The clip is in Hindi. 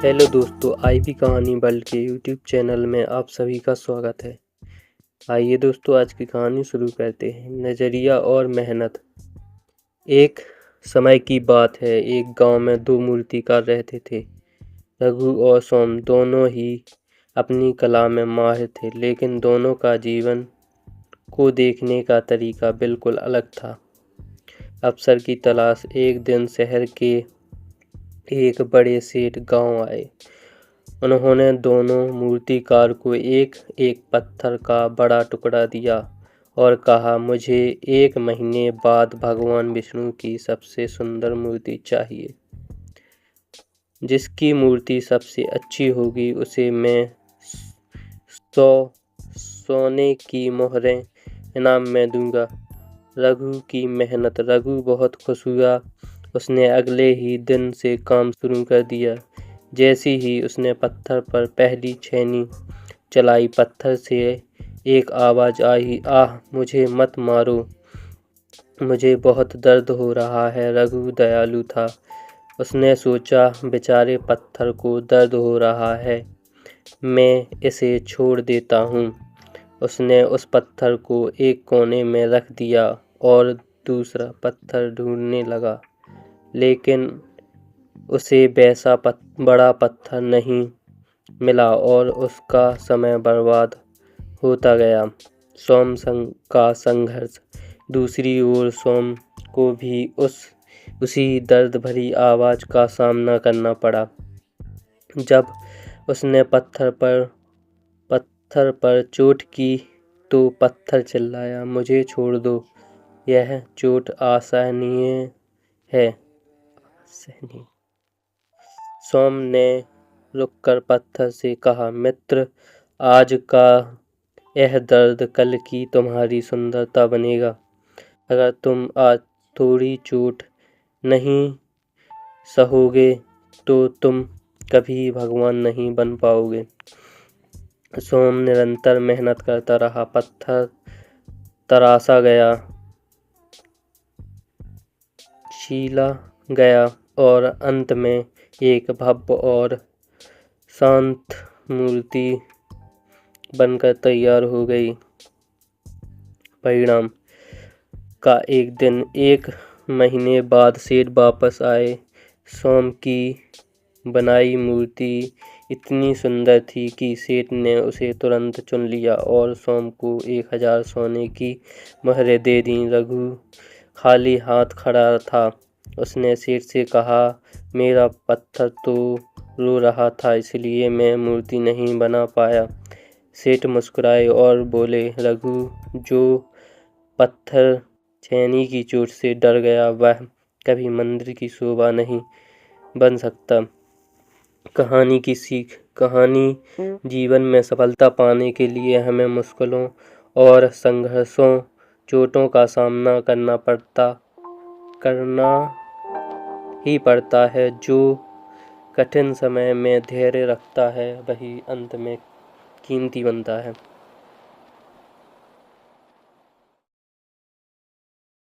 हेलो दोस्तों, आईबी कहानी वर्ल्ड के यूट्यूब चैनल में आप सभी का स्वागत है। आइए दोस्तों, आज की कहानी शुरू करते हैं। नज़रिया और मेहनत। एक समय की बात है, एक गांव में दो मूर्तिकार रहते थे। रघु और सोम दोनों ही अपनी कला में माहिर थे, लेकिन दोनों का जीवन को देखने का तरीका बिल्कुल अलग था। अवसर की तलाश। एक दिन शहर के एक बड़े सेठ गांव आए। उन्होंने दोनों मूर्तिकार को एक एक पत्थर का बड़ा टुकड़ा दिया और कहा, मुझे 1 महीने बाद भगवान विष्णु की सबसे सुंदर मूर्ति चाहिए। जिसकी मूर्ति सबसे अच्छी होगी उसे मैं 100 सोने की मोहरें इनाम में दूंगा। रघु की मेहनत। रघु बहुत खुश हुआ। उसने अगले ही दिन से काम शुरू कर दिया। जैसे ही उसने पत्थर पर पहली छेनी चलाई, पत्थर से एक आवाज़ आई, आह, मुझे मत मारो, मुझे बहुत दर्द हो रहा है। रघु दयालु था। उसने सोचा, बेचारे पत्थर को दर्द हो रहा है, मैं इसे छोड़ देता हूँ। उसने उस पत्थर को एक कोने में रख दिया और दूसरा पत्थर ढूंढने लगा, लेकिन उसे वैसा बड़ा पत्थर नहीं मिला और उसका समय बर्बाद होता गया। सोम का संघर्ष। दूसरी ओर सोम को भी उसी दर्द भरी आवाज़ का सामना करना पड़ा। जब उसने पत्थर पर चोट की तो पत्थर चिल्लाया, मुझे छोड़ दो, यह चोट असहनीय है। सोम ने रुककर पत्थर से कहा, मित्र, आज का यह दर्द कल की तुम्हारी सुंदरता बनेगा। अगर तुम आज थोड़ी चोट नहीं सहोगे तो तुम कभी भगवान नहीं बन पाओगे। सोम निरंतर मेहनत करता रहा। पत्थर तराशा गया, छीला गया और अंत में एक भव्य और शांत मूर्ति बनकर तैयार हो गई। परिणाम का एक दिन, 1 महीने बाद सेठ वापस आए। सोम की बनाई मूर्ति इतनी सुंदर थी कि सेठ ने उसे तुरंत चुन लिया और सोम को 1000 सोने की मोहरें दे दी। रघु खाली हाथ खड़ा था। उसने सेठ से कहा, मेरा पत्थर तो रो रहा था, इसलिए मैं मूर्ति नहीं बना पाया। सेठ मुस्कुराए और बोले, रघु, जो पत्थर छेनी की चोट से डर गया वह कभी मंदिर की शोभा नहीं बन सकता। कहानी की सीख। कहानी जीवन में सफलता पाने के लिए हमें मुश्किलों और संघर्षों, चोटों का सामना करना ही पड़ता है। जो कठिन समय में धैर्य रखता है वही अंत में कीमती बनता है।